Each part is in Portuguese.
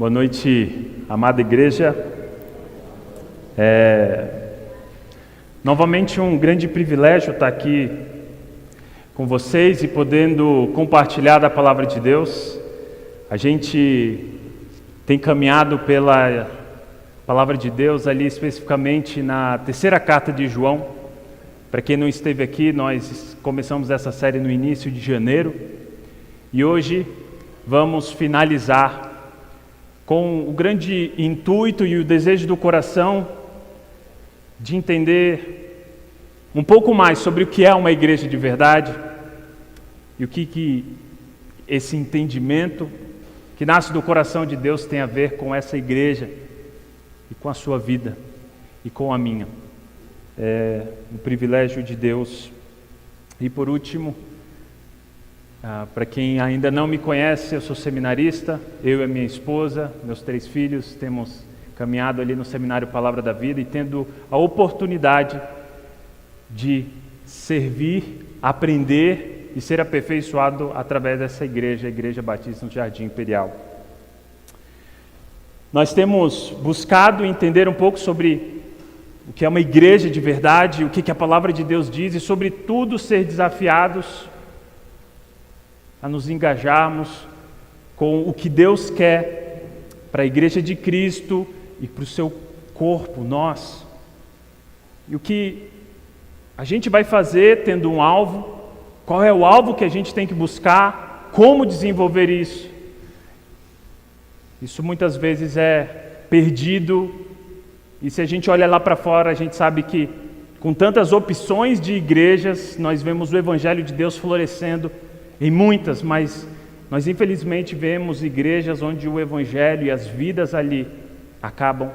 Boa noite, amada igreja. Novamente um grande privilégio estar aqui com vocês e podendo compartilhar da palavra de Deus. A gente tem caminhado pela palavra de Deus ali especificamente na terceira carta de João. Para quem não esteve aqui, nós começamos essa série no início de janeiro e hoje vamos finalizar com o grande intuito e o desejo do coração de entender um pouco mais sobre o que é uma igreja de verdade e o que esse entendimento que nasce do coração de Deus tem a ver com essa igreja e com a sua vida e com a minha. É um privilégio de Deus. E por último, para quem ainda não me conhece, eu sou seminarista, eu e a minha esposa, meus 3 filhos, temos caminhado ali no Seminário Palavra da Vida e tendo a oportunidade de servir, aprender e ser aperfeiçoado através dessa igreja, a Igreja Batista no Jardim Imperial. Nós temos buscado entender um pouco sobre o que é uma igreja de verdade, o que a Palavra de Deus diz e, sobretudo, ser desafiados a nos engajarmos com o que Deus quer para a Igreja de Cristo e para o seu corpo, nós. E o que a gente vai fazer tendo um alvo, qual é o alvo que a gente tem que buscar, como desenvolver isso. Isso muitas vezes é perdido, e se a gente olha lá para fora, a gente sabe que com tantas opções de igrejas, nós vemos o Evangelho de Deus florescendo em muitas, mas nós infelizmente vemos igrejas onde o Evangelho e as vidas ali acabam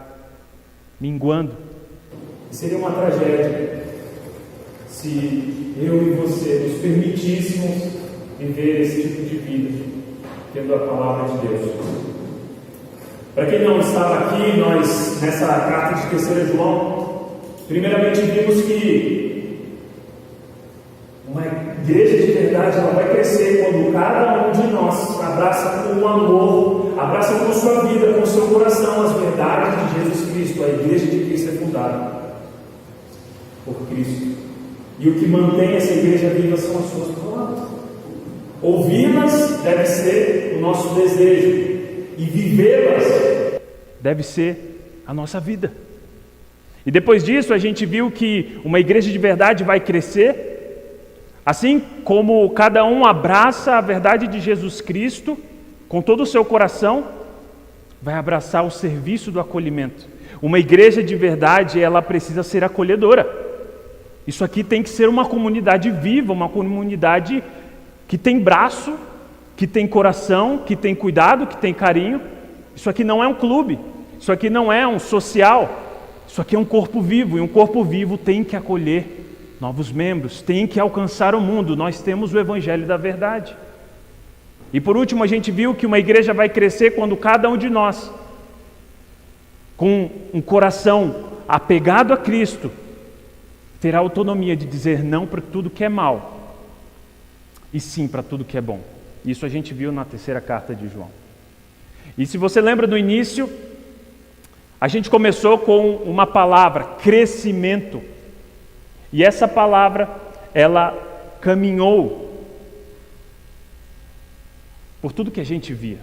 minguando. Seria uma tragédia se eu e você nos permitíssemos viver esse tipo de vida, tendo a palavra de Deus. Para quem não estava aqui, nós, nessa carta de 3 João, primeiramente vimos que uma igreja de verdade ela vai crescer quando cada um de nós abraça com amor, abraça com sua vida, com seu coração as verdades de Jesus Cristo. A igreja de Cristo é fundada por Cristo. E o que mantém essa igreja viva são as suas palavras. Ouvi-las deve ser o nosso desejo, e vivê-las deve ser a nossa vida. E depois disso a gente viu que uma igreja de verdade vai crescer assim como cada um abraça a verdade de Jesus Cristo com todo o seu coração, vai abraçar o serviço do acolhimento. Uma igreja de verdade, ela precisa ser acolhedora. Isso aqui tem que ser uma comunidade viva, uma comunidade que tem braço, que tem coração, que tem cuidado, que tem carinho. Isso aqui não é um clube, isso aqui não é um social, isso aqui é um corpo vivo, e um corpo vivo tem que acolher novos membros, tem que alcançar o mundo. Nós temos o Evangelho da verdade. E por último, a gente viu que uma igreja vai crescer quando cada um de nós, com um coração apegado a Cristo, terá autonomia de dizer não para tudo que é mal e sim para tudo que é bom. Isso a gente viu na terceira carta de João. E se você lembra do início, a gente começou com uma palavra, crescimento. E essa palavra, ela caminhou por tudo que a gente via.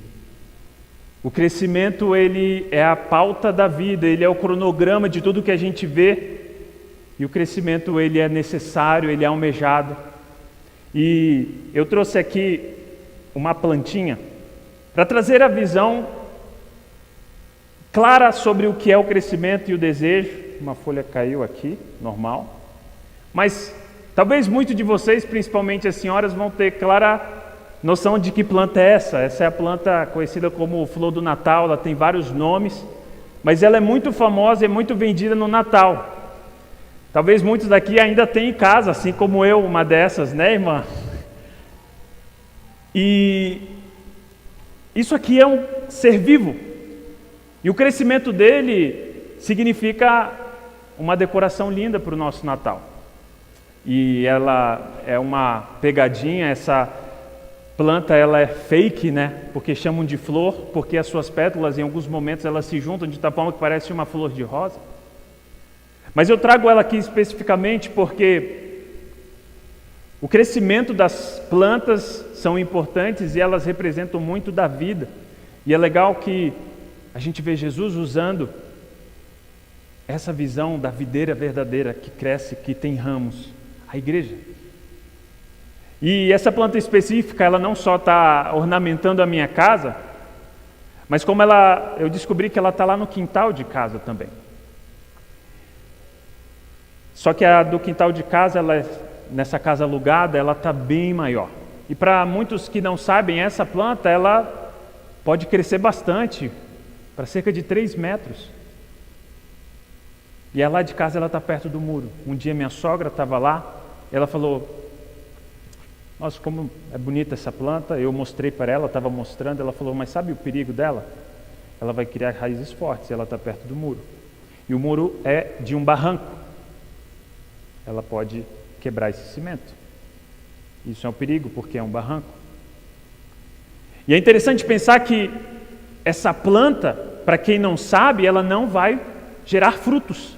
O crescimento, ele é a pauta da vida, ele é o cronograma de tudo que a gente vê. E o crescimento, ele é necessário, ele é almejado. E eu trouxe aqui uma plantinha para trazer a visão clara sobre o que é o crescimento e o desejo. Uma folha caiu aqui, normal. Mas talvez muitos de vocês, principalmente as senhoras, vão ter clara noção de que planta é essa. Essa é a planta conhecida como flor do Natal, ela tem vários nomes, mas ela é muito famosa e muito vendida no Natal. Talvez muitos daqui ainda tenham em casa, assim como eu, uma dessas, né, irmã? E isso aqui é um ser vivo. E o crescimento dele significa uma decoração linda para o nosso Natal. E ela é uma pegadinha, planta ela é fake, né? Porque chamam de flor, porque as suas pétalas em alguns momentos elas se juntam de tal forma que parece uma flor de rosa. Mas eu trago ela aqui especificamente porque o crescimento das plantas são importantes e elas representam muito da vida. E é legal que a gente vê Jesus usando essa visão da videira verdadeira que cresce, que tem ramos, a igreja. E essa planta específica, ela não só está ornamentando a minha casa, mas como eu descobri que ela está lá no quintal de casa também. Só que a do quintal de casa, nessa casa alugada, ela está bem maior. E para muitos que não sabem, essa planta, ela pode crescer bastante, para cerca de 3 metros. E lá de casa ela está perto do muro. Um dia minha sogra estava lá, ela falou: nossa, como é bonita essa planta. Eu mostrei para ela, estava mostrando, ela falou: mas sabe o perigo dela? Ela vai criar raízes fortes, ela está perto do muro. E o muro é de um barranco. Ela pode quebrar esse cimento. Isso é um perigo, porque é um barranco. E é interessante pensar que essa planta, para quem não sabe, ela não vai gerar frutos.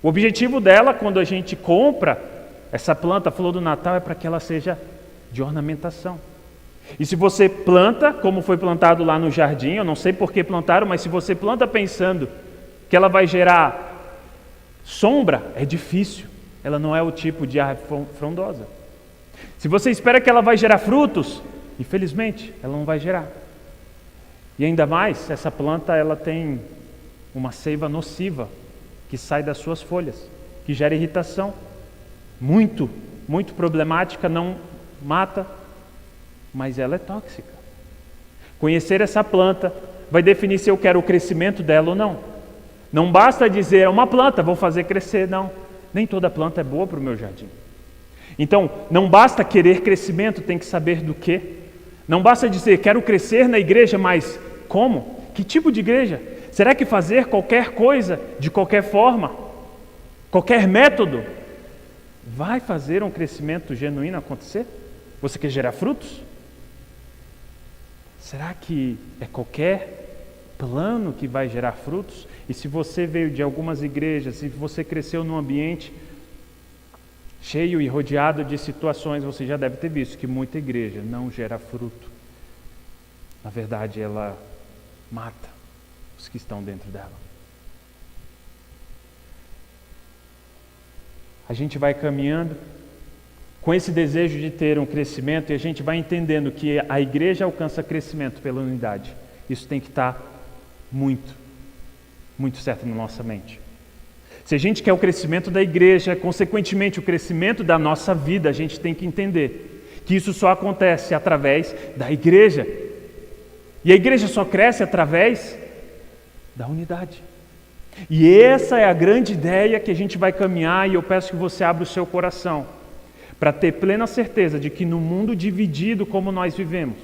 O objetivo dela, quando a gente compra essa planta, a flor do Natal, é para que ela seja de ornamentação. E se você planta, como foi plantado lá no jardim, eu não sei por que plantaram, mas se você planta pensando que ela vai gerar sombra, é difícil. Ela não é o tipo de árvore frondosa. Se você espera que ela vai gerar frutos, infelizmente, ela não vai gerar. E ainda mais, essa planta ela tem uma seiva nociva que sai das suas folhas, que gera irritação. Muito, muito problemática, não mata, mas ela é tóxica. Conhecer essa planta vai definir se eu quero o crescimento dela ou não. Não basta dizer, é uma planta, vou fazer crescer, não. Nem toda planta é boa para o meu jardim. Então, não basta querer crescimento, tem que saber do quê. Não basta dizer, quero crescer na igreja, mas como? Que tipo de igreja? Será que fazer qualquer coisa, de qualquer forma, qualquer método, vai fazer um crescimento genuíno acontecer? Você quer gerar frutos? Será que é qualquer plano que vai gerar frutos? E se você veio de algumas igrejas, se você cresceu num ambiente cheio e rodeado de situações, você já deve ter visto que muita igreja não gera fruto. Na verdade, ela mata os que estão dentro dela. A gente vai caminhando com esse desejo de ter um crescimento e a gente vai entendendo que a igreja alcança crescimento pela unidade. Isso tem que estar muito certo na nossa mente. Se a gente quer o crescimento da igreja, consequentemente o crescimento da nossa vida, a gente tem que entender que isso só acontece através da igreja. E a igreja só cresce através da unidade. E essa é a grande ideia que a gente vai caminhar, e eu peço que você abra o seu coração para ter plena certeza de que no mundo dividido como nós vivemos,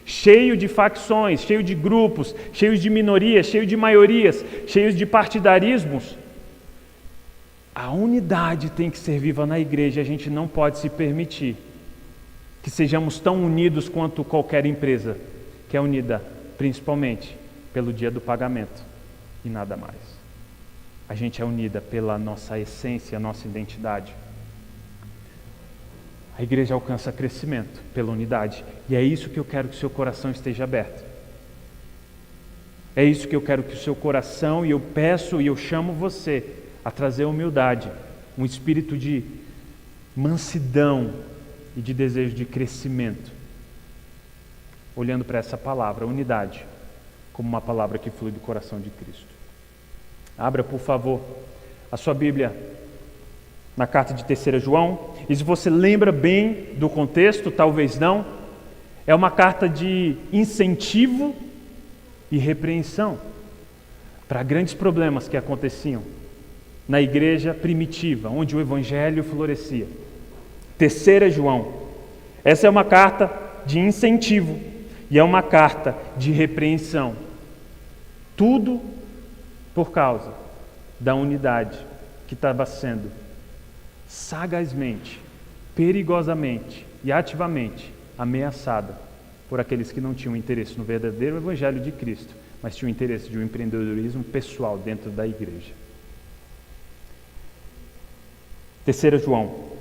cheio de facções, cheio de grupos, cheio de minorias, cheio de maiorias, cheio de partidarismos, a unidade tem que ser viva na igreja. A gente não pode se permitir que sejamos tão unidos quanto qualquer empresa que é unida principalmente pelo dia do pagamento e nada mais. A gente é unida pela nossa essência, nossa identidade. A igreja alcança crescimento pela unidade. E é isso que eu quero que o seu coração esteja aberto. É isso que eu quero que o seu coração, e eu peço e eu chamo você a trazer humildade, um espírito de mansidão e de desejo de crescimento, olhando para essa palavra, unidade, como uma palavra que flui do coração de Cristo. Abra, por favor, a sua Bíblia na carta de 3 João, e se você lembra bem do contexto, talvez não, é uma carta de incentivo e repreensão para grandes problemas que aconteciam na igreja primitiva, onde o evangelho florescia. 3 João, essa é uma carta de incentivo e é uma carta de repreensão. Tudo por causa da unidade que estava sendo sagazmente, perigosamente e ativamente ameaçada por aqueles que não tinham interesse no verdadeiro Evangelho de Cristo, mas tinham interesse de um empreendedorismo pessoal dentro da igreja. 3 João.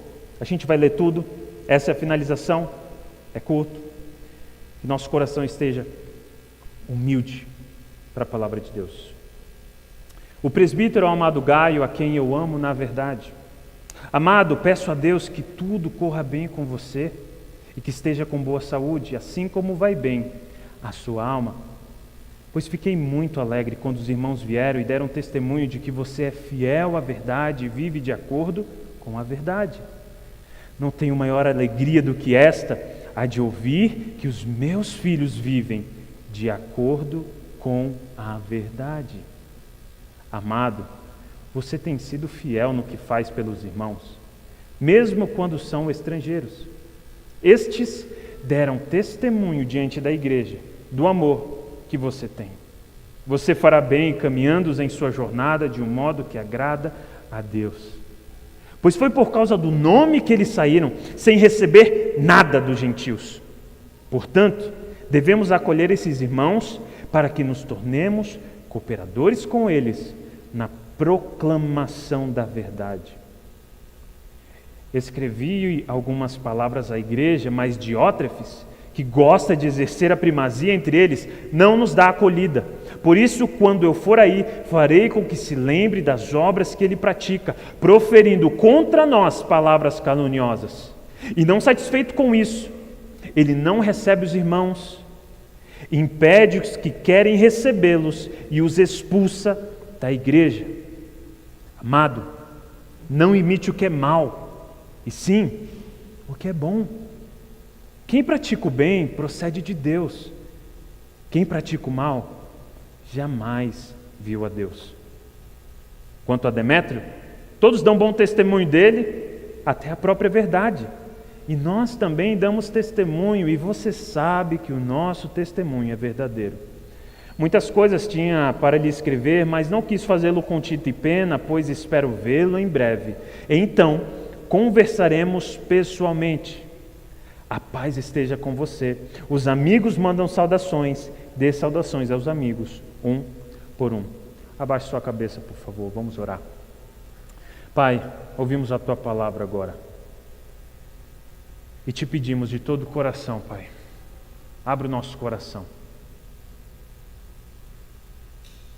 A gente vai ler tudo, essa é a finalização, é curto. Que nosso coração esteja humilde para a palavra de Deus. O presbítero amado Gaio, a quem eu amo na verdade. Amado, peço a Deus que tudo corra bem com você e que esteja com boa saúde, assim como vai bem a sua alma. Pois fiquei muito alegre quando os irmãos vieram e deram testemunho de que você é fiel à verdade e vive de acordo com a verdade. Não tenho maior alegria do que esta, a de ouvir que os meus filhos vivem de acordo com a verdade. Amado, você tem sido fiel no que faz pelos irmãos, mesmo quando são estrangeiros. Estes deram testemunho diante da igreja do amor que você tem. Você fará bem caminhando-os em sua jornada de um modo que agrada a Deus. Pois foi por causa do nome que eles saíram, sem receber nada dos gentios. Portanto, devemos acolher esses irmãos para que nos tornemos cooperadores com eles na proclamação da verdade. Escrevi algumas palavras à igreja, mas Diótrefes, que gosta de exercer a primazia entre eles, não nos dá acolhida. Por isso, quando eu for aí, farei com que se lembre das obras que ele pratica, proferindo contra nós palavras caluniosas. E não satisfeito com isso, ele não recebe os irmãos, impede os que querem recebê-los e os expulsa da igreja. Amado, não imite o que é mal, e sim o que é bom. Quem pratica o bem procede de Deus. Quem pratica o mal jamais viu a Deus. Quanto a Demétrio, todos dão bom testemunho dele, até a própria verdade. E nós também damos testemunho, e você sabe que o nosso testemunho é verdadeiro. Muitas coisas tinha para lhe escrever, mas não quis fazê-lo com tinta e pena, pois espero vê-lo em breve. Então, conversaremos pessoalmente. A paz esteja com você. Os amigos mandam saudações. Dê saudações aos amigos, um por um. Abaixe sua cabeça, por favor. Vamos orar. Pai, ouvimos a Tua palavra agora. E Te pedimos de todo o coração, Pai. Abre o nosso coração.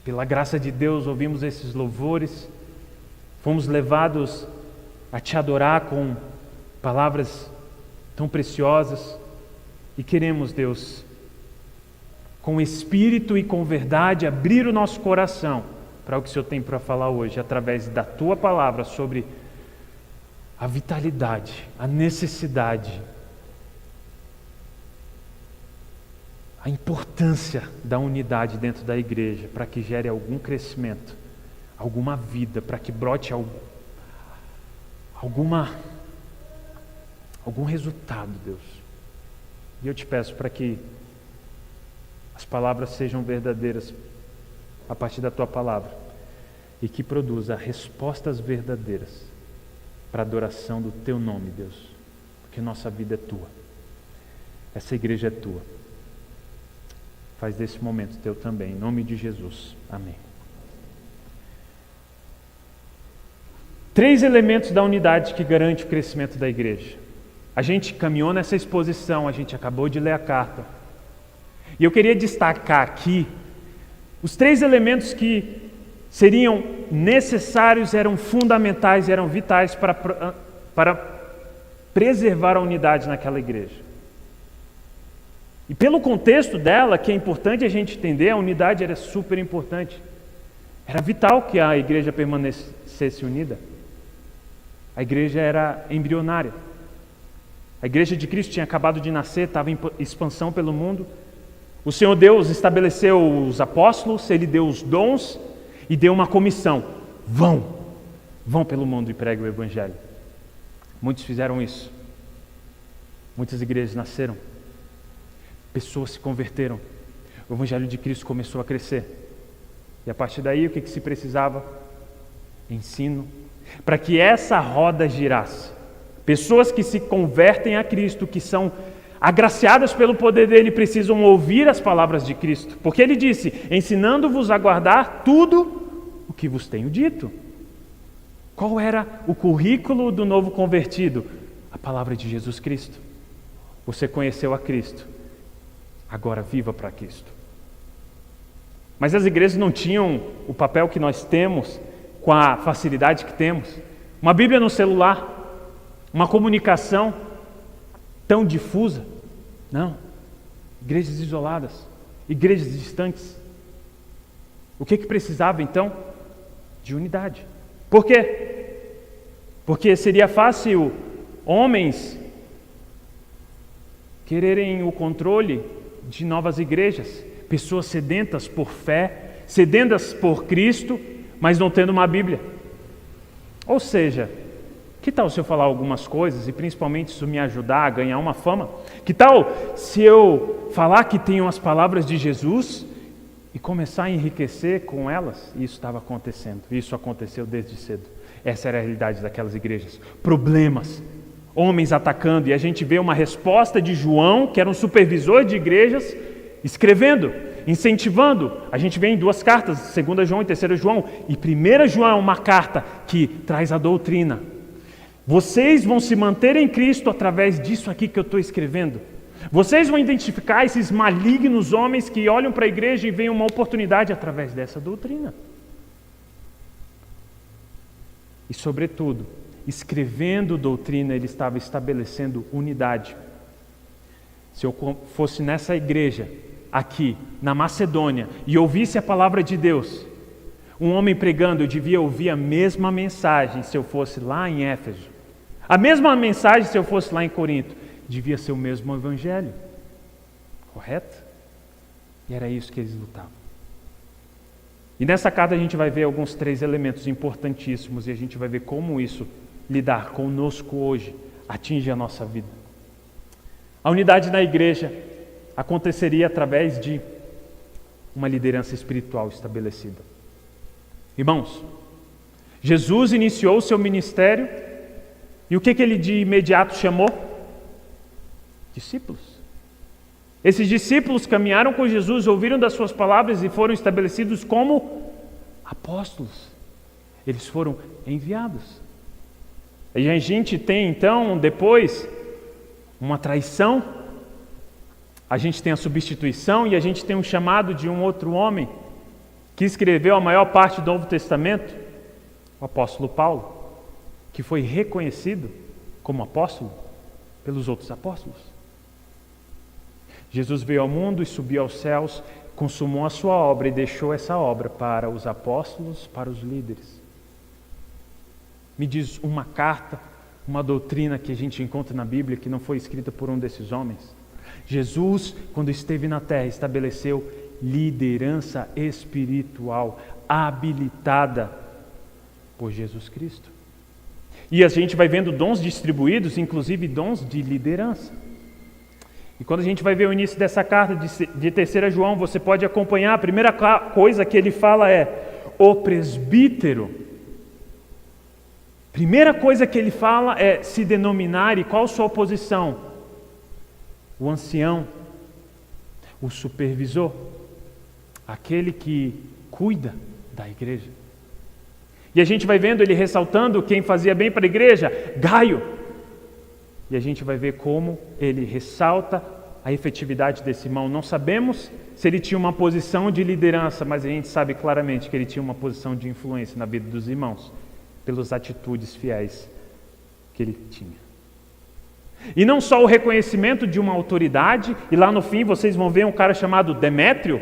Pela graça de Deus, ouvimos esses louvores. Fomos levados a Te adorar com palavras tão preciosas, e queremos, Deus, com espírito e com verdade, abrir o nosso coração para o que o Senhor tem para falar hoje, através da Tua palavra, sobre a vitalidade, a necessidade, a importância da unidade dentro da igreja, para que gere algum crescimento, alguma vida, para que brote algum resultado, Deus. E eu Te peço para que as palavras sejam verdadeiras a partir da Tua palavra e que produza respostas verdadeiras para a adoração do Teu nome, Deus, porque nossa vida é Tua, essa igreja é Tua. Faz desse momento Teu também, em nome de Jesus. Amém. 3 elementos da unidade que garante o crescimento da igreja. A gente caminhou nessa exposição, a gente acabou de ler a carta. E eu queria destacar aqui os 3 elementos que seriam necessários, eram fundamentais, eram vitais para preservar a unidade naquela igreja. E pelo contexto dela, que é importante a gente entender, a unidade era super importante. Era vital que a igreja permanecesse unida. A igreja era embrionária. A igreja de Cristo tinha acabado de nascer, estava em expansão pelo mundo. O Senhor Deus estabeleceu os apóstolos, Ele deu os dons e deu uma comissão. Vão pelo mundo e preguem o Evangelho. Muitos fizeram isso. Muitas igrejas nasceram. Pessoas se converteram. O Evangelho de Cristo começou a crescer. E a partir daí, o que se precisava? Ensino. Para que essa roda girasse. Pessoas que se convertem a Cristo, que são agraciadas pelo poder dele, precisam ouvir as palavras de Cristo. Porque ele disse, ensinando-vos a guardar tudo o que vos tenho dito. Qual era o currículo do novo convertido? A palavra de Jesus Cristo. Você conheceu a Cristo, agora viva para Cristo. Mas as igrejas não tinham o papel que nós temos, com a facilidade que temos. Uma Bíblia no celular, uma comunicação tão difusa. Não. Igrejas isoladas, igrejas distantes. O que precisava então? De unidade. Por quê? Porque seria fácil homens quererem o controle de novas igrejas, pessoas sedentas por fé, sedentas por Cristo, mas não tendo uma Bíblia. Ou seja, que tal se eu falar algumas coisas e principalmente isso me ajudar a ganhar uma fama? Que tal se eu falar que tenho as palavras de Jesus e começar a enriquecer com elas? E isso estava acontecendo, isso aconteceu desde cedo. Essa era a realidade daquelas igrejas. Problemas, homens atacando, e a gente vê uma resposta de João, que era um supervisor de igrejas, escrevendo, incentivando. A gente vê em duas cartas, 2 João e 3 João, e 1 João é uma carta que traz a doutrina. Vocês vão se manter em Cristo através disso aqui que eu estou escrevendo. Vocês vão identificar esses malignos homens que olham para a igreja e veem uma oportunidade através dessa doutrina. E sobretudo, escrevendo doutrina, ele estava estabelecendo unidade. Se eu fosse nessa igreja, aqui, na Macedônia, e ouvisse a palavra de Deus, um homem pregando, eu devia ouvir a mesma mensagem se eu fosse lá em Éfeso. A mesma mensagem se eu fosse lá em Corinto. Devia ser o mesmo evangelho. Correto? E era isso que eles lutavam. E nessa carta a gente vai ver alguns 3 elementos importantíssimos e a gente vai ver como isso lidar conosco hoje atinge a nossa vida. A unidade na igreja aconteceria através de uma liderança espiritual estabelecida. Irmãos, Jesus iniciou o seu ministério e o que ele de imediato chamou? Discípulos. Esses discípulos caminharam com Jesus, ouviram das suas palavras e foram estabelecidos como apóstolos. Eles foram enviados. E a gente tem então, depois, uma traição, a gente tem a substituição e a gente tem um chamado de um outro homem que escreveu a maior parte do Novo Testamento, o apóstolo Paulo, que foi reconhecido como apóstolo pelos outros apóstolos. Jesus veio ao mundo e subiu aos céus, consumou a sua obra e deixou essa obra para os apóstolos, para os líderes. Me diz uma carta, uma doutrina que a gente encontra na Bíblia que não foi escrita por um desses homens. Jesus, quando esteve na terra, estabeleceu liderança espiritual habilitada por Jesus Cristo. E a gente vai vendo dons distribuídos, inclusive dons de liderança. E quando a gente vai ver o início dessa carta de 3 João, você pode acompanhar, a primeira coisa que ele fala é o presbítero. Primeira coisa que ele fala é se denominar, e qual sua posição? O ancião, o supervisor, aquele que cuida da igreja. E a gente vai vendo ele ressaltando quem fazia bem para a igreja, Gaio. E a gente vai ver como ele ressalta a efetividade desse irmão. Não sabemos se ele tinha uma posição de liderança, mas a gente sabe claramente que ele tinha uma posição de influência na vida dos irmãos, pelas atitudes fiéis que ele tinha. E não só o reconhecimento de uma autoridade, e lá no fim vocês vão ver um cara chamado Demétrio,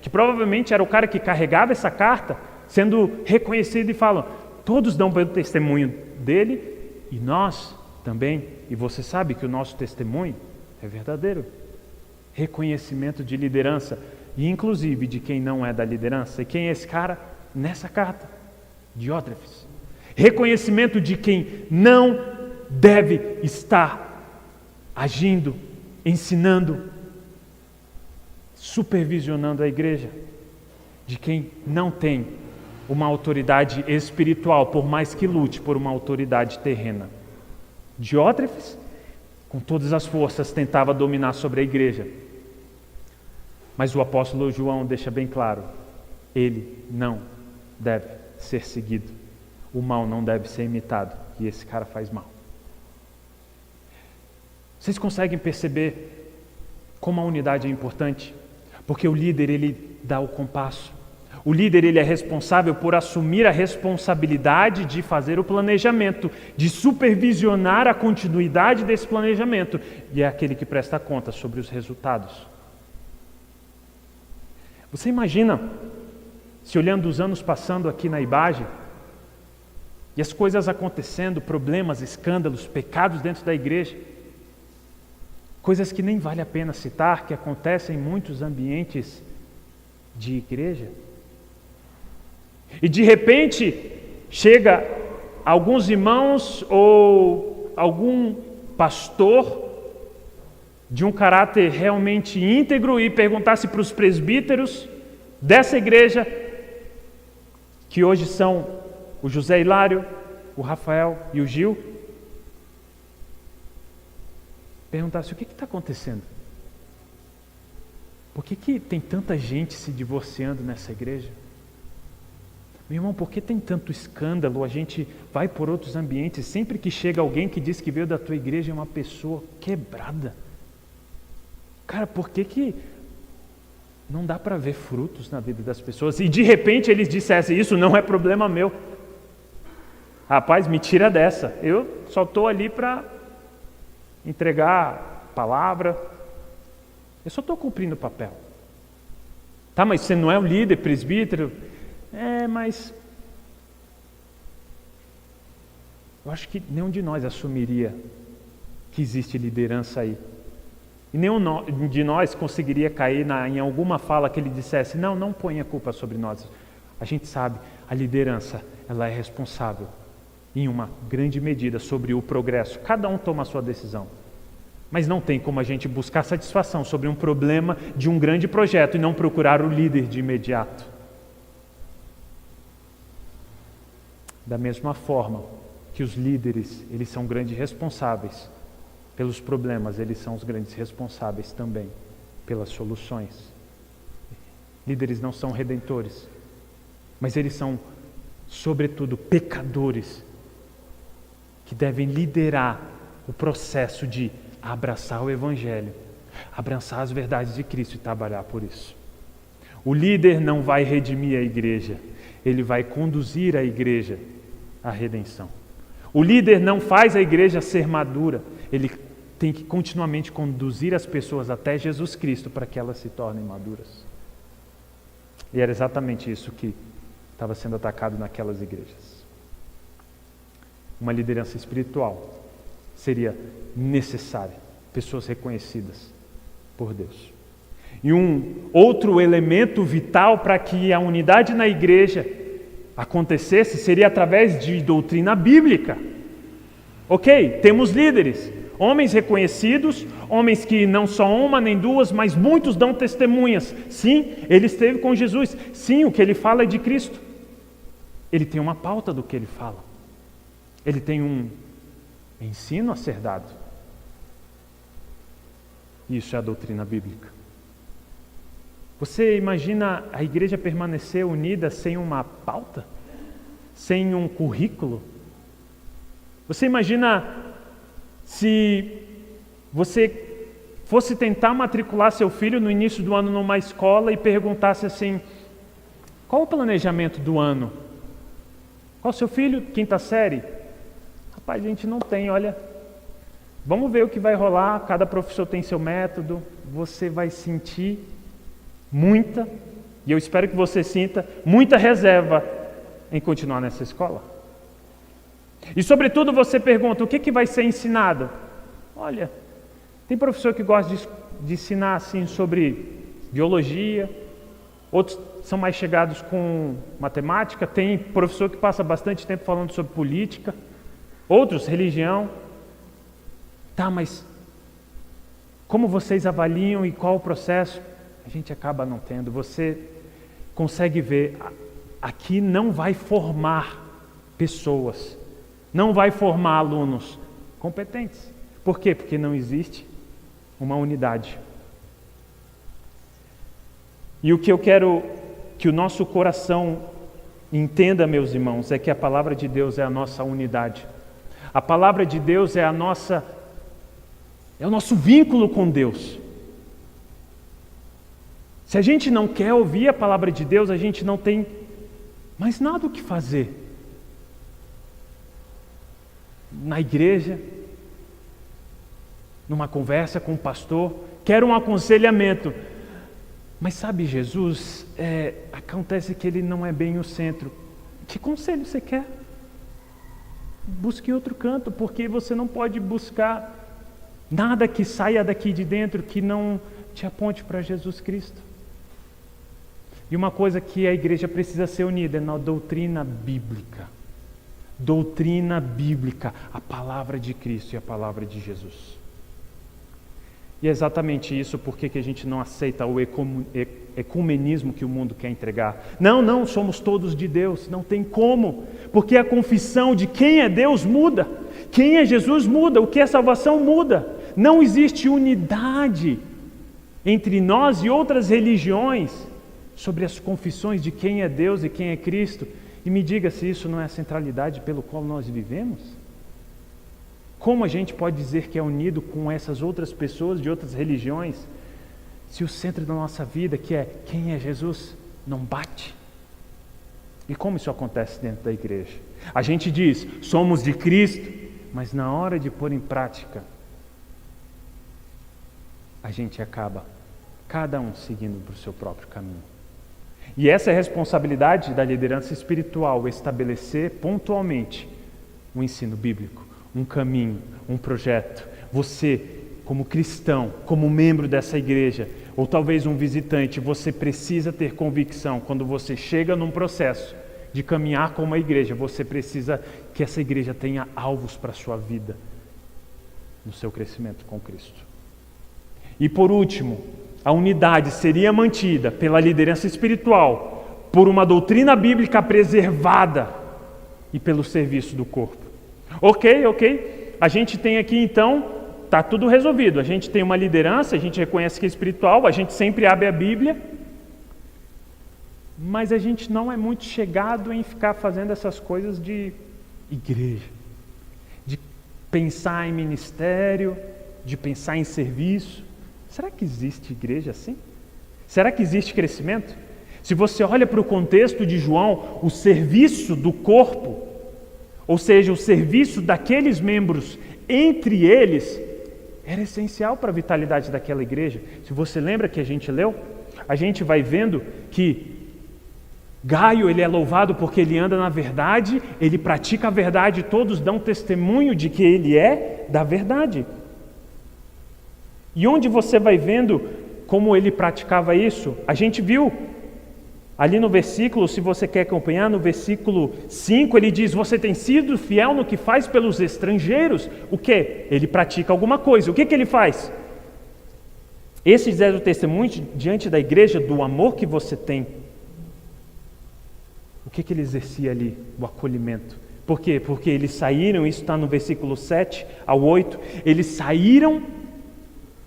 que provavelmente era o cara que carregava essa carta, sendo reconhecido e falam, todos dão pelo testemunho dele, e nós também, e você sabe que o nosso testemunho é verdadeiro. Reconhecimento de liderança, e inclusive de quem não é da liderança. E quem é esse cara? Nessa carta, Diótrefes. Reconhecimento de quem não deve estar agindo, ensinando, supervisionando a igreja, de quem não tem uma autoridade espiritual, por mais que lute por uma autoridade terrena. Diótrefes, com todas as forças, tentava dominar sobre a igreja. Mas o apóstolo João deixa bem claro, ele não deve ser seguido. O mal não deve ser imitado. E esse cara faz mal. Vocês conseguem perceber como a unidade é importante? Porque o líder, ele dá o compasso. O líder, ele é responsável por assumir a responsabilidade de fazer o planejamento, de supervisionar a continuidade desse planejamento. E é aquele que presta conta sobre os resultados. Você imagina, se olhando os anos passando aqui na IBAGE, e as coisas acontecendo, problemas, escândalos, pecados dentro da igreja, coisas que nem vale a pena citar, que acontecem em muitos ambientes de igreja. E de repente, chega alguns irmãos ou algum pastor de um caráter realmente íntegro e perguntasse para os presbíteros dessa igreja, que hoje são o José Hilário, o Rafael e o Gil, perguntasse: o que está acontecendo? Por que tem tanta gente se divorciando nessa igreja? Meu irmão, por que tem tanto escândalo? A gente vai por outros ambientes, sempre que chega alguém que diz que veio da tua igreja é uma pessoa quebrada. Cara, por que não dá para ver frutos na vida das pessoas? E de repente eles dissessem: isso não é problema meu. Rapaz, me tira dessa. Eu só estou ali para entregar a palavra. Eu só estou cumprindo o papel. Tá, mas você não é um líder, presbítero? Mas eu acho que nenhum de nós assumiria que existe liderança aí. E nenhum de nós conseguiria cair em alguma fala que ele dissesse: não ponha a culpa sobre nós. A gente sabe, a liderança, ela é responsável em uma grande medida sobre o progresso. Cada um toma a sua decisão. Mas não tem como a gente buscar satisfação sobre um problema de um grande projeto e não procurar o líder de imediato. Da mesma forma que os líderes, eles são grandes responsáveis pelos problemas, eles são os grandes responsáveis também pelas soluções. Líderes não são redentores, mas eles são, sobretudo, pecadores que devem liderar o processo de abraçar o Evangelho, abraçar as verdades de Cristo e trabalhar por isso. O líder não vai redimir a igreja, ele vai conduzir a igreja à redenção. O líder não faz a igreja ser madura, ele tem que continuamente conduzir as pessoas até Jesus Cristo para que elas se tornem maduras. E era exatamente isso que estava sendo atacado naquelas igrejas. Uma liderança espiritual seria necessária, pessoas reconhecidas por Deus. E um outro elemento vital para que a unidade na igreja acontecesse seria através de doutrina bíblica. Ok, temos líderes, homens reconhecidos, homens que não só uma nem duas, mas muitos dão testemunhas. Sim, ele esteve com Jesus. Sim, o que ele fala é de Cristo. Ele tem uma pauta do que ele fala. Ele tem um ensino a ser dado. Isso é a doutrina bíblica. Você imagina a igreja permanecer unida sem uma pauta? Sem um currículo? Você imagina se você fosse tentar matricular seu filho no início do ano numa escola e perguntasse assim: qual o planejamento do ano? Qual o seu filho? Quinta série? Rapaz, a gente não tem, olha. Vamos ver o que vai rolar, cada professor tem seu método, você vai sentir muita, e eu espero que você sinta, muita reserva em continuar nessa escola. E sobretudo você pergunta: o que vai ser ensinado? Olha, tem professor que gosta de ensinar assim sobre biologia, outros são mais chegados com matemática, tem professor que passa bastante tempo falando sobre política, outros religião. Tá, mas como vocês avaliam e qual o processo? A gente acaba não tendo. Você consegue ver, aqui não vai formar pessoas, não vai formar alunos competentes. Por quê? Porque não existe uma unidade. E o que eu quero que o nosso coração entenda, meus irmãos, é que a palavra de Deus é a nossa unidade. A palavra de Deus é o nosso vínculo com Deus. Se a gente não quer ouvir a palavra de Deus, a gente não tem mais nada o que fazer. Na igreja, numa conversa com o pastor, quer um aconselhamento. Mas sabe, Jesus, acontece que ele não é bem o centro. Que conselho você quer? Busque em outro canto, porque você não pode buscar nada que saia daqui de dentro que não te aponte para Jesus Cristo. E uma coisa que a igreja precisa ser unida é na doutrina bíblica. Doutrina bíblica, a palavra de Cristo e a palavra de Jesus. E é exatamente isso porque que a gente não aceita o ecumenismo que o mundo quer entregar. Não, somos todos de Deus, não tem como, porque a confissão de quem é Deus muda, quem é Jesus muda, o que é salvação muda. Não existe unidade entre nós e outras religiões sobre as confissões de quem é Deus e quem é Cristo. E me diga se isso não é a centralidade pelo qual nós vivemos? Como a gente pode dizer que é unido com essas outras pessoas de outras religiões, se o centro da nossa vida, que é quem é Jesus, não bate? E como isso acontece dentro da igreja? A gente diz, somos de Cristo, mas na hora de pôr em prática, a gente acaba, cada um seguindo para o seu próprio caminho. E essa é a responsabilidade da liderança espiritual, estabelecer pontualmente um ensino bíblico, um caminho, um projeto. Você, como cristão, como membro dessa igreja, ou talvez um visitante, você precisa ter convicção. Quando você chega num processo de caminhar com uma igreja, você precisa que essa igreja tenha alvos para a sua vida, no seu crescimento com Cristo. E por último, a unidade seria mantida pela liderança espiritual, por uma doutrina bíblica preservada e pelo serviço do corpo. Ok. A gente tem aqui então, está tudo resolvido. A gente tem uma liderança, a gente reconhece que é espiritual, a gente sempre abre a Bíblia, mas a gente não é muito chegado em ficar fazendo essas coisas de igreja, de pensar em ministério, de pensar em serviço. Será que existe igreja assim? Será que existe crescimento? Se você olha para o contexto de João, o serviço do corpo, ou seja, o serviço daqueles membros entre eles, era essencial para a vitalidade daquela igreja. Se você lembra que a gente leu, a gente vai vendo que Gaio, ele é louvado porque ele anda na verdade, ele pratica a verdade, todos dão testemunho de que ele é da verdade. E onde você vai vendo como ele praticava isso, a gente viu ali no versículo, se você quer acompanhar, no versículo 5, ele diz, você tem sido fiel no que faz pelos estrangeiros. O quê? Ele pratica alguma coisa. O que ele faz? Esses é o testemunho diante da igreja do amor que você tem. O que ele exercia ali? O acolhimento. Por quê? Porque eles saíram, isso está no versículo 7 ao 8, eles saíram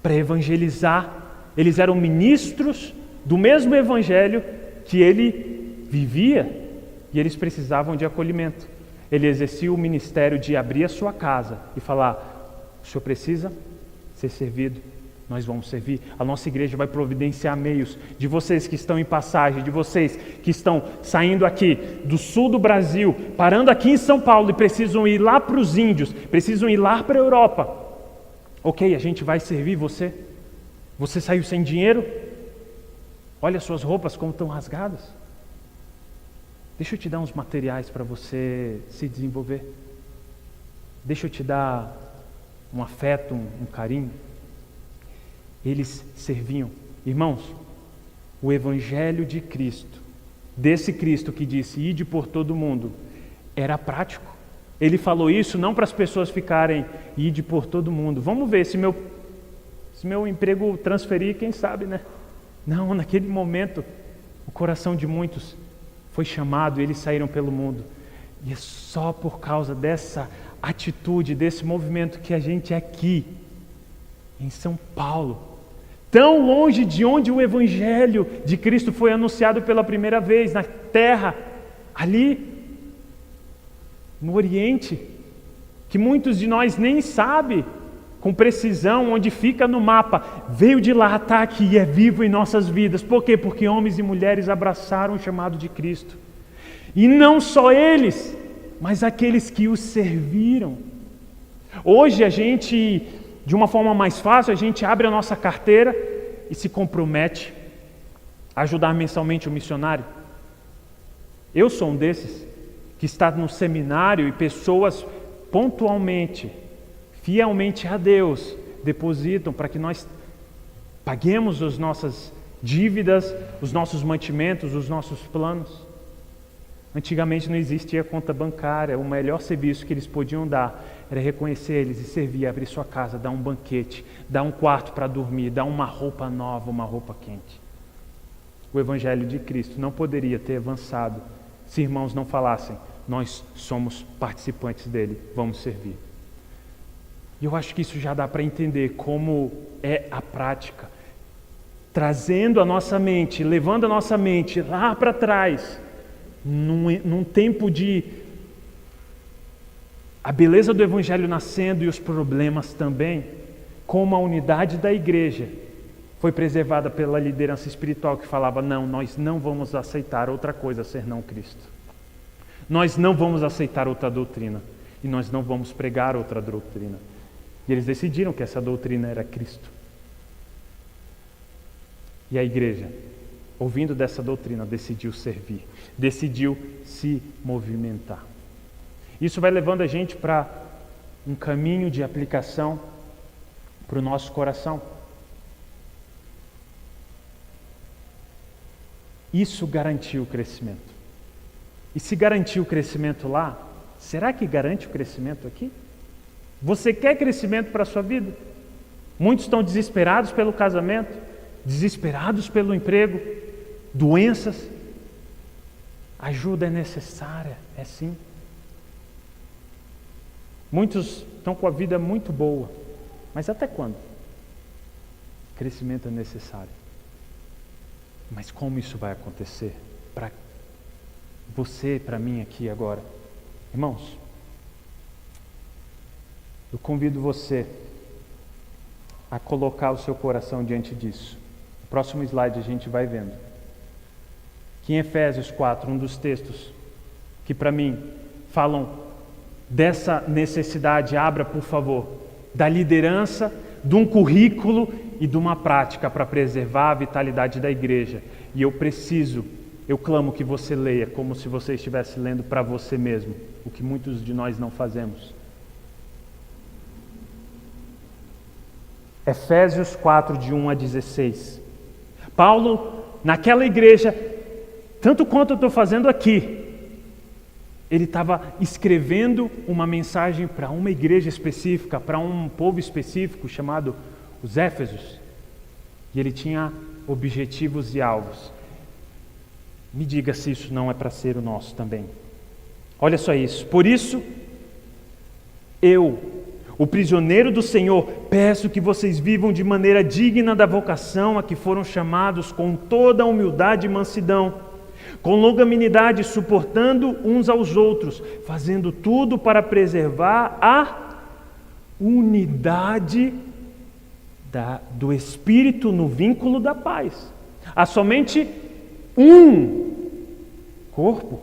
para evangelizar. Eles eram ministros do mesmo evangelho que ele vivia, e eles precisavam de acolhimento. Ele exercia o ministério de abrir a sua casa e falar, o senhor precisa ser servido, nós vamos servir. A nossa igreja vai providenciar meios de vocês que estão em passagem, de vocês que estão saindo aqui do sul do Brasil, parando aqui em São Paulo e precisam ir lá para os índios, precisam ir lá para a Europa. Ok, a gente vai servir você. Você saiu sem dinheiro? Olha suas roupas como estão rasgadas. Deixa eu te dar uns materiais para você se desenvolver. Deixa eu te dar um afeto, um carinho. Eles serviam. Irmãos, o Evangelho de Cristo, desse Cristo que disse, ide por todo mundo, era prático. Ele falou isso não para as pessoas ficarem, ide por todo mundo. Vamos ver se meu emprego transferir, quem sabe, né? Não, naquele momento, o coração de muitos foi chamado e eles saíram pelo mundo. E é só por causa dessa atitude, desse movimento que a gente é aqui, em São Paulo, tão longe de onde o Evangelho de Cristo foi anunciado pela primeira vez, na terra, ali, no Oriente, que muitos de nós nem sabem com precisão onde fica no mapa, veio de lá, está aqui e é vivo em nossas vidas. Por quê? Porque homens e mulheres abraçaram o chamado de Cristo. E não só eles, mas aqueles que os serviram. Hoje a gente, de uma forma mais fácil, a gente abre a nossa carteira e se compromete a ajudar mensalmente o missionário. Eu sou um desses que está no seminário e pessoas pontualmente, fielmente a Deus, depositam para que nós paguemos as nossas dívidas, os nossos mantimentos, os nossos planos. Antigamente não existia conta bancária, o melhor serviço que eles podiam dar era reconhecer eles e servir, abrir sua casa, dar um banquete, dar um quarto para dormir, dar uma roupa nova, uma roupa quente. O Evangelho de Cristo não poderia ter avançado se irmãos não falassem: nós somos participantes dele, vamos servir. E eu acho que isso já dá para entender como é a prática, trazendo a nossa mente, levando a nossa mente lá para trás, num tempo de a beleza do Evangelho nascendo e os problemas também, como a unidade da igreja foi preservada pela liderança espiritual que falava: não, nós não vamos aceitar outra coisa senão Cristo. Nós não vamos aceitar outra doutrina e nós não vamos pregar outra doutrina. E eles decidiram que essa doutrina era Cristo. E a igreja, ouvindo dessa doutrina, decidiu servir, decidiu se movimentar. Isso vai levando a gente para um caminho de aplicação para o nosso coração. Isso garantiu o crescimento. E se garantiu o crescimento lá, será que garante o crescimento aqui? Você quer crescimento para a sua vida? Muitos estão desesperados pelo casamento, desesperados pelo emprego, doenças. Ajuda é necessária, é sim. Muitos estão com a vida muito boa, mas até quando? Crescimento é necessário. Mas como isso vai acontecer para você, para mim aqui agora? Irmãos, eu convido você a colocar o seu coração diante disso. No próximo slide a gente vai vendo que em Efésios 4, um dos textos que para mim falam dessa necessidade, abra por favor, da liderança, de um currículo e de uma prática para preservar a vitalidade da igreja. E eu clamo que você leia como se você estivesse lendo para você mesmo, o que muitos de nós não fazemos. Efésios 4, de 1 a 16. Paulo, naquela igreja, tanto quanto eu estou fazendo aqui, ele estava escrevendo uma mensagem para uma igreja específica, para um povo específico chamado os Éfesos. E ele tinha objetivos e alvos. Me diga se isso não é para ser o nosso também. Olha só isso. Por isso, eu, o prisioneiro do Senhor, peço que vocês vivam de maneira digna da vocação a que foram chamados, com toda a humildade e mansidão, com longanimidade, suportando uns aos outros, fazendo tudo para preservar a unidade do Espírito no vínculo da paz. Há somente um corpo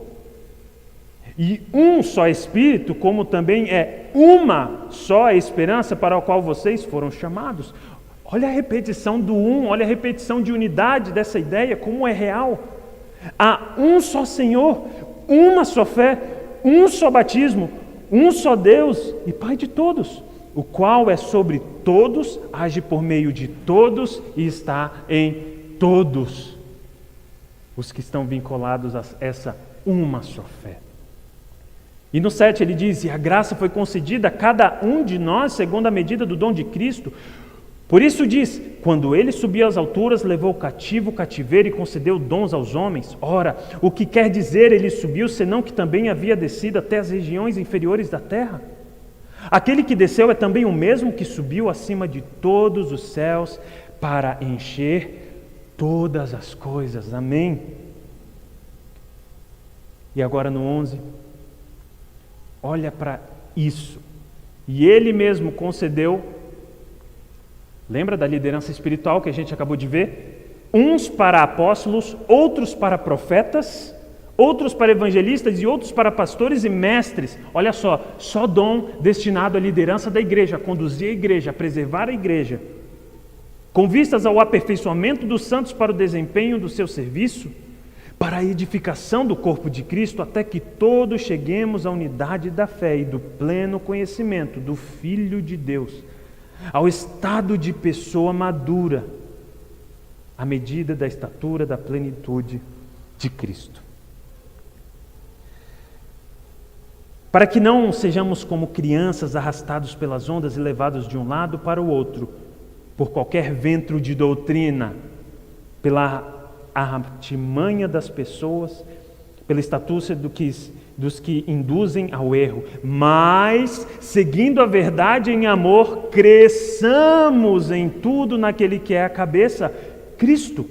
e um só Espírito, como também é uma só esperança para a qual vocês foram chamados. Olha a repetição do um, olha a repetição de unidade dessa ideia, como é real. Há um só Senhor, uma só fé, um só batismo, um só Deus e Pai de todos, o qual é sobre todos, age por meio de todos e está em todos os que estão vinculados a essa uma só fé. E no 7 ele diz: e a graça foi concedida a cada um de nós segundo a medida do dom de Cristo. Por isso diz: quando ele subiu às alturas, levou cativo o cativeiro e concedeu dons aos homens. Ora, o que quer dizer ele subiu, senão que também havia descido até as regiões inferiores da terra? Aquele que desceu é também o mesmo que subiu acima de todos os céus para encher todas as coisas. Amém? E agora no 11, olha para isso. E ele mesmo concedeu, lembra da liderança espiritual que a gente acabou de ver? Uns para apóstolos, outros para profetas, outros para evangelistas e outros para pastores e mestres. Olha só dom destinado à liderança da igreja, a conduzir a igreja, a preservar a igreja, com vistas ao aperfeiçoamento dos santos para o desempenho do seu serviço, para a edificação do corpo de Cristo, até que todos cheguemos à unidade da fé e do pleno conhecimento do Filho de Deus, ao estado de pessoa madura, à medida da estatura da plenitude de Cristo. Para que não sejamos como crianças arrastados pelas ondas e levados de um lado para o outro, por qualquer vento de doutrina, pela artimanha das pessoas, pela astúcia dos que induzem ao erro, mas, seguindo a verdade em amor, cresçamos em tudo naquele que é a cabeça, Cristo,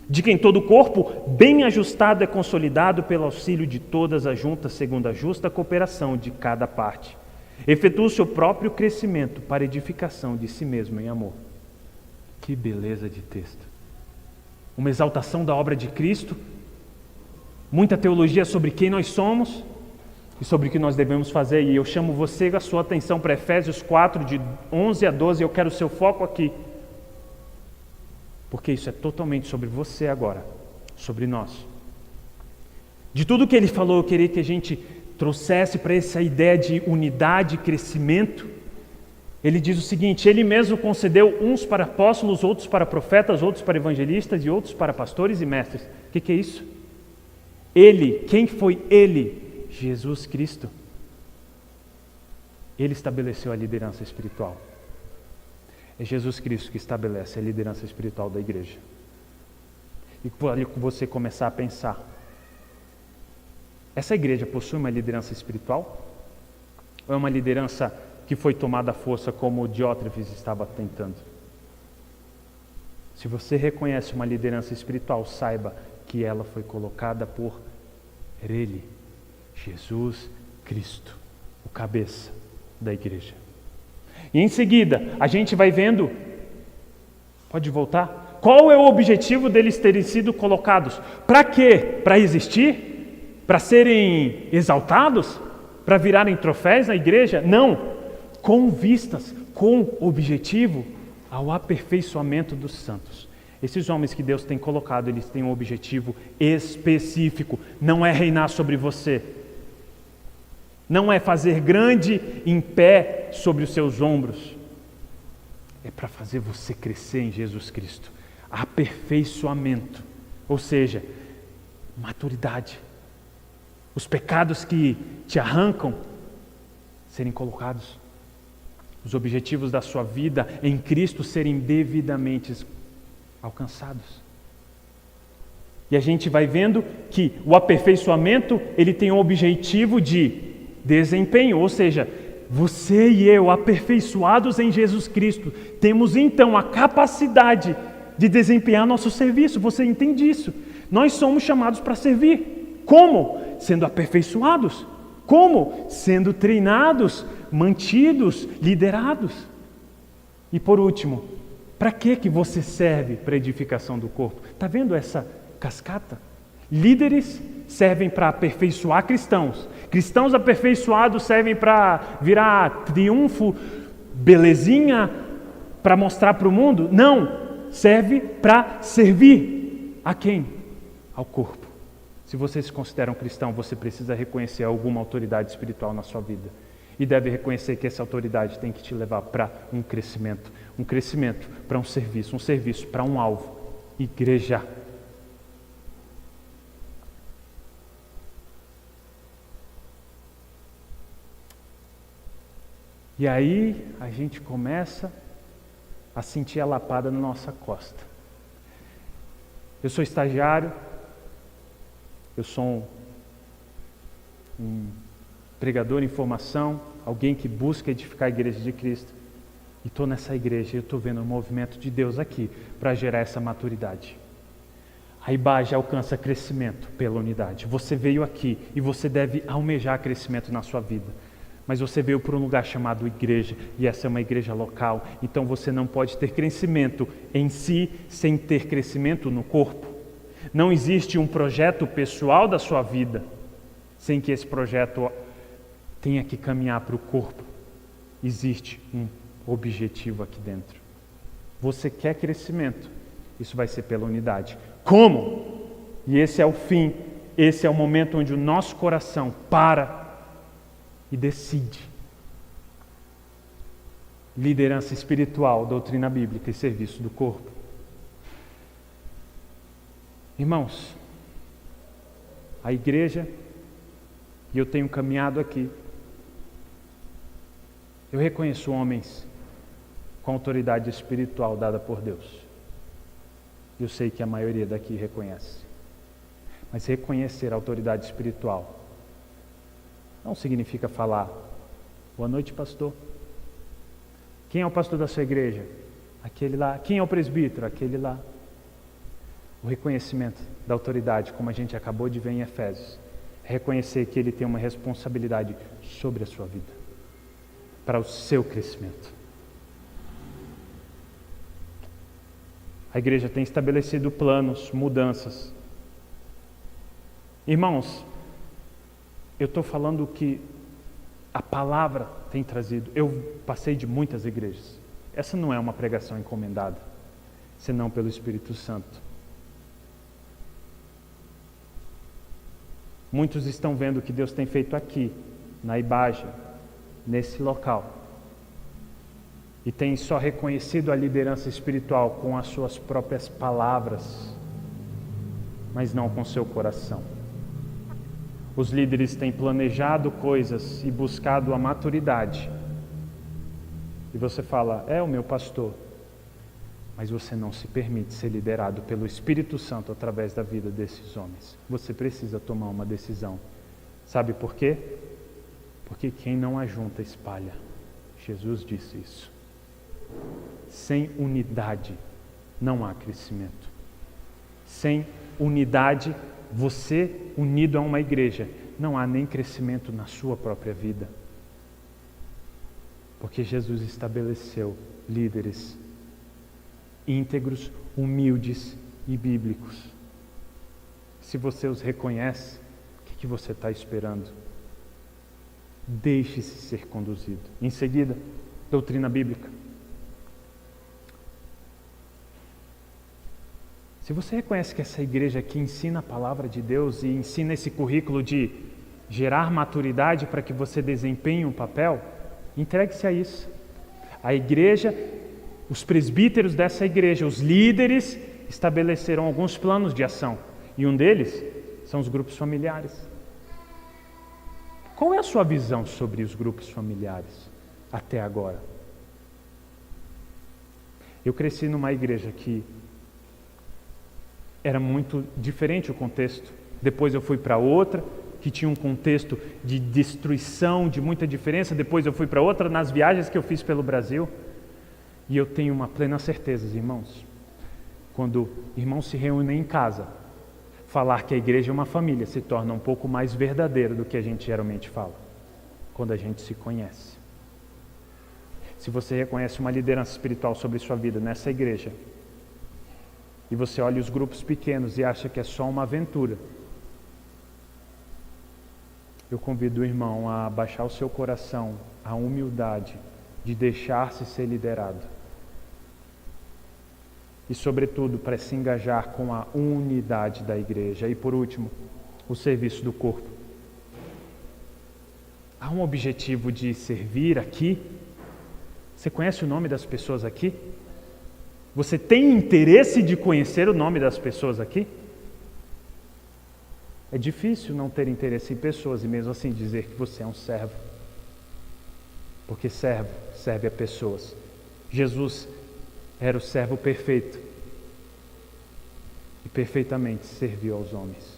de quem todo o corpo, bem ajustado, é consolidado pelo auxílio de todas as juntas, segundo a justa cooperação de cada parte. Efetua o seu próprio crescimento para edificação de si mesmo em amor. Que beleza de texto! Uma exaltação da obra de Cristo, muita teologia sobre quem nós somos e sobre o que nós devemos fazer. E eu chamo você, a sua atenção para Efésios 4, de 11 a 12, eu quero o seu foco aqui. Porque isso é totalmente sobre você agora, sobre nós. De tudo que ele falou, eu queria que a gente trouxesse para essa ideia de unidade e crescimento. Ele diz o seguinte: ele mesmo concedeu uns para apóstolos, outros para profetas, outros para evangelistas e outros para pastores e mestres. O que é isso? Ele, quem foi ele? Jesus Cristo. Ele estabeleceu a liderança espiritual. É Jesus Cristo que estabelece a liderança espiritual da igreja. E pode você começar a pensar: essa igreja possui uma liderança espiritual? Ou é uma liderança que foi tomada à força, como Diótrefes estava tentando? Se você reconhece uma liderança espiritual, saiba que ela foi colocada por Ele, Jesus Cristo, o cabeça da igreja. E em seguida, a gente vai vendo, pode voltar, qual é o objetivo deles terem sido colocados? Para quê? Para existir? Para serem exaltados? Para virarem troféus na igreja? Não! Com vistas, com objetivo ao aperfeiçoamento dos santos. Esses homens que Deus tem colocado, eles têm um objetivo específico. Não é reinar sobre você. Não é fazer grande em pé sobre os seus ombros. É para fazer você crescer em Jesus Cristo. Aperfeiçoamento. Ou seja, maturidade. Os pecados que te arrancam serem colocados. Os objetivos da sua vida em Cristo serem devidamente alcançados. E a gente vai vendo que o aperfeiçoamento, ele tem o objetivo de desempenho, ou seja, você e eu, aperfeiçoados em Jesus Cristo, temos então a capacidade de desempenhar nosso serviço. Você entende isso? Nós somos chamados para servir. Como? Sendo aperfeiçoados. Como? Sendo treinados, mantidos, liderados. E por último, para que você serve para a edificação do corpo? Está vendo essa cascata? Líderes servem para aperfeiçoar cristãos. Cristãos aperfeiçoados servem para virar triunfo, belezinha, para mostrar para o mundo? Não, serve para servir. A quem? Ao corpo. Se você se considera um cristão, você precisa reconhecer alguma autoridade espiritual na sua vida. E deve reconhecer que essa autoridade tem que te levar para um crescimento para um serviço para um alvo, igreja. E aí a gente começa a sentir a lapada na nossa costa. Eu sou estagiário, eu sou um pregador em formação, alguém que busca edificar a igreja de Cristo. E estou nessa igreja e eu estou vendo o movimento de Deus aqui para gerar essa maturidade. A IBAGE alcança crescimento pela unidade. Você veio aqui e você deve almejar crescimento na sua vida. Mas você veio para um lugar chamado igreja, e essa é uma igreja local. Então você não pode ter crescimento em si sem ter crescimento no corpo. Não existe um projeto pessoal da sua vida sem que esse projeto tenha que caminhar para o corpo. Existe um objetivo aqui dentro. Você quer crescimento, isso vai ser pela unidade. Como? E esse é o fim, esse é o momento onde o nosso coração para e decide. Liderança espiritual, doutrina bíblica e serviço do corpo. Irmãos, a igreja, e eu tenho caminhado aqui, eu reconheço homens com autoridade espiritual dada por Deus. Eu sei que a maioria daqui reconhece. Mas reconhecer a autoridade espiritual não significa falar: boa noite, pastor. Quem é o pastor da sua igreja? Aquele lá. Quem é o presbítero? Aquele lá. O reconhecimento da autoridade, como a gente acabou de ver em Efésios, é reconhecer que ele tem uma responsabilidade sobre a sua vida, para o seu crescimento. A igreja tem estabelecido planos, mudanças. Irmãos, eu estou falando que a palavra tem trazido. Eu passei de muitas igrejas. Essa não é uma pregação encomendada, senão pelo Espírito Santo. Muitos estão vendo o que Deus tem feito aqui, na IBAGE, nesse local. E têm só reconhecido a liderança espiritual com as suas próprias palavras, mas não com seu coração. Os líderes têm planejado coisas e buscado a maturidade. E você fala: é o meu pastor. Mas você não se permite ser liderado pelo Espírito Santo através da vida desses homens. Você precisa tomar uma decisão. Sabe por quê? Porque quem não ajunta, espalha. Jesus disse isso. Sem unidade não há crescimento. Sem unidade, você unido a uma igreja, não há nem crescimento na sua própria vida. Porque Jesus estabeleceu líderes íntegros, humildes e bíblicos. Se você os reconhece, o que você está esperando? Deixe-se ser conduzido. Em seguida, doutrina bíblica. Se você reconhece que essa igreja aqui ensina a palavra de Deus e ensina esse currículo de gerar maturidade para que você desempenhe um papel, entregue-se a isso. A igreja, os presbíteros dessa igreja, os líderes, estabeleceram alguns planos de ação. E um deles são os grupos familiares. Qual é a sua visão sobre os grupos familiares até agora? Eu cresci numa igreja que era muito diferente o contexto. Depois eu fui para outra, que tinha um contexto de destruição, de muita diferença. Depois eu fui para outra, nas viagens que eu fiz pelo Brasil. E eu tenho uma plena certeza, irmãos, quando irmãos se reúnem em casa, falar que a igreja é uma família se torna um pouco mais verdadeiro do que a gente geralmente fala, quando a gente se conhece. Se você reconhece uma liderança espiritual sobre sua vida nessa igreja, e você olha os grupos pequenos e acha que é só uma aventura, eu convido o irmão a baixar o seu coração, a humildade de deixar-se ser liderado. E, sobretudo, para se engajar com a unidade da igreja. E, por último, o serviço do corpo. Há um objetivo de servir aqui? Você conhece o nome das pessoas aqui? Você tem interesse de conhecer o nome das pessoas aqui? É difícil não ter interesse em pessoas e mesmo assim dizer que você é um servo. Porque servo serve a pessoas. Jesus era o servo perfeito e perfeitamente serviu aos homens.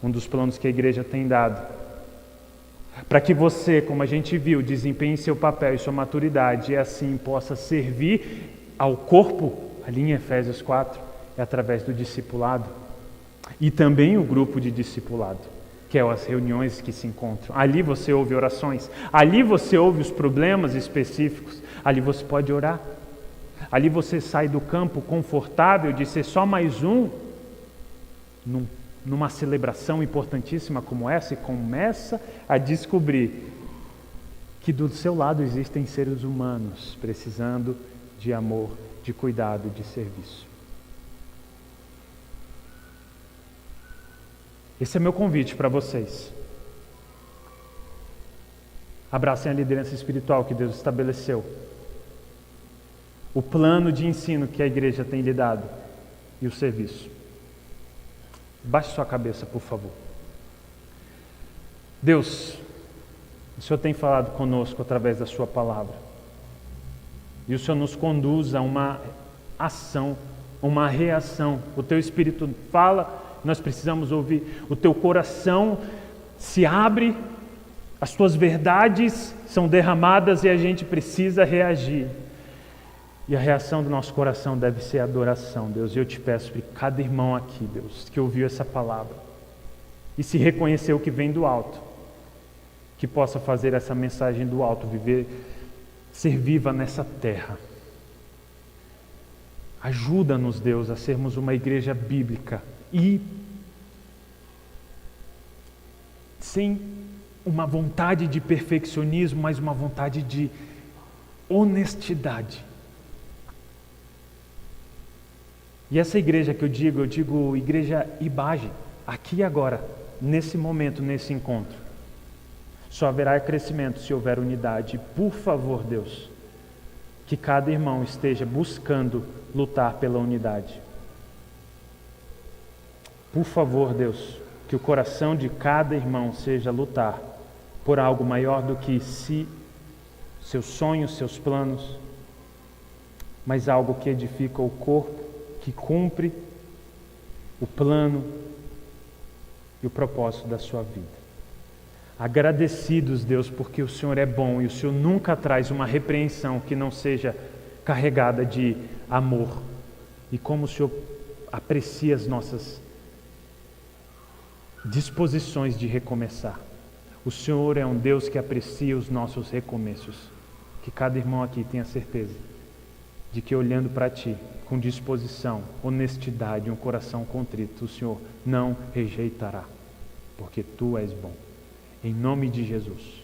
Um dos planos que a igreja tem dado para que você, como a gente viu, desempenhe seu papel e sua maturidade e assim possa servir ao corpo, ali em Efésios 4, é através do discipulado. E também o grupo de discipulado, que é as reuniões que se encontram. Ali você ouve orações, ali você ouve os problemas específicos, ali você pode orar. Ali você sai do campo confortável de ser só mais um, numa celebração importantíssima como essa, e começa a descobrir que do seu lado existem seres humanos precisando de amor, de cuidado, de serviço. Esse é meu convite para vocês. Abracem a liderança espiritual que Deus estabeleceu. O plano de ensino que a igreja tem lhe dado e o serviço. Baixe sua cabeça, por favor. Deus, o Senhor tem falado conosco através da sua palavra. E o Senhor nos conduz a uma ação, uma reação. O teu Espírito fala, nós precisamos ouvir. O teu coração se abre, as tuas verdades são derramadas e a gente precisa reagir. E a reação do nosso coração deve ser adoração, Deus. E eu te peço para cada irmão aqui, Deus, que ouviu essa palavra e se reconheceu que vem do alto, que possa fazer essa mensagem do alto, ser viva nessa terra. Ajuda-nos, Deus, a sermos uma igreja bíblica e sem uma vontade de perfeccionismo, mas uma vontade de honestidade. E essa igreja que eu digo igreja Ibage, aqui e agora, nesse momento, nesse encontro. Só haverá crescimento se houver unidade. Por favor, Deus, que cada irmão esteja buscando lutar pela unidade. Por favor, Deus, que o coração de cada irmão seja lutar por algo maior do que seus sonhos, seus planos, mas algo que edifica o corpo, que cumpre o plano e o propósito da sua vida. Agradecidos, Deus, porque o Senhor é bom e o Senhor nunca traz uma repreensão que não seja carregada de amor. E como o Senhor aprecia as nossas disposições de recomeçar. O Senhor é um Deus que aprecia os nossos recomeços. Que cada irmão aqui tenha certeza de que olhando para Ti, com disposição, honestidade, um coração contrito, o Senhor não rejeitará, porque Tu és bom. Em nome de Jesus.